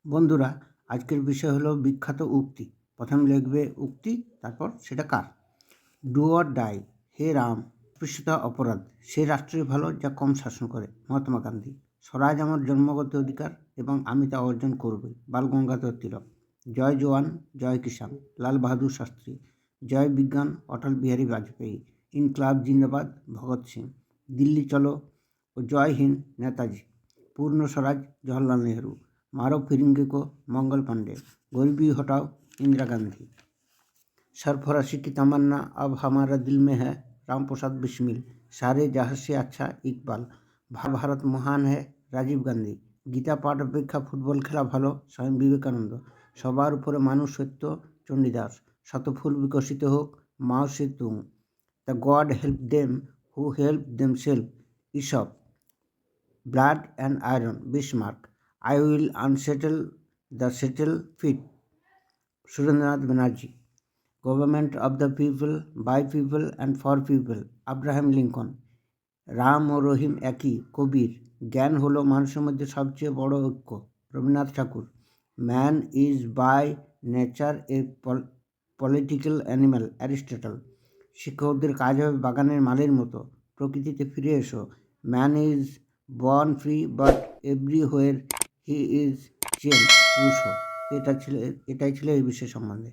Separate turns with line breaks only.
বন্ধুরা, আজকের বিষয় হলো বিখ্যাত উক্তি। প্রথমে লিখবে উক্তি, তারপর সেটা কার। ডু অর ডাই, হে রাম, স্পৃশ্যতা অপরাধ, সে রাষ্ট্রের ভালো যা কম শাসন করে, মহাত্মা গান্ধী। স্বরাজ আমার জন্মগত অধিকার এবং আমি তা অর্জন করবই, বাল গঙ্গাধর তিলক। জয় জওয়ান, জয় কিষান, লাল বাহাদুর শাস্ত্রী। জয় বিজ্ঞান, অটল বিহারী বাজপেয়ী। ইনকলাব জিন্দাবাদ, ভগৎ সিং। দিল্লি চলো ও জয় হিন্দ, নেতাজি। পূর্ণ স্বরাজ, জওহরলাল নেহরু। मारो फिरेंगे को, मंगल पांडे। गरीबी हटाओ, इंदिरा गांधी। सरफराशी की तमन्ना अब हमारा दिल में है, राम प्रसाद बिस्मिल। सारे जहां से अच्छा इकबाल। भारत महान है, राजीव गांधी। गीता पाठ अपेक्षा फुटबल खेला भालो, स्वामी विवेकानंद। सबार उपरे मानुष सत्य, चंडीदास। शतफुल विकसित होक, Mao Tse Tung. The God help them who help themself, Aesop. Blood and iron, Bismarck. I will unsettle the settle feet, Surendranath Banerjee. Government of the people, by people and for people, Abraham Lincoln. Ram ও রহিম একই, কবির। জ্ঞান হলো মানুষের মধ্যে সবচেয়ে বড় ঐক্য, Rabindranath Tagore. Man is by nature a political animal, Aristotle. শিক্ষকদের কাজ হবে বাগানের মালির মতো, প্রকৃতিতে ফিরে এসো। Man is born free but everywhere he is change, Rousseau. এটাই ছিল এই বিষয় সম্বন্ধে।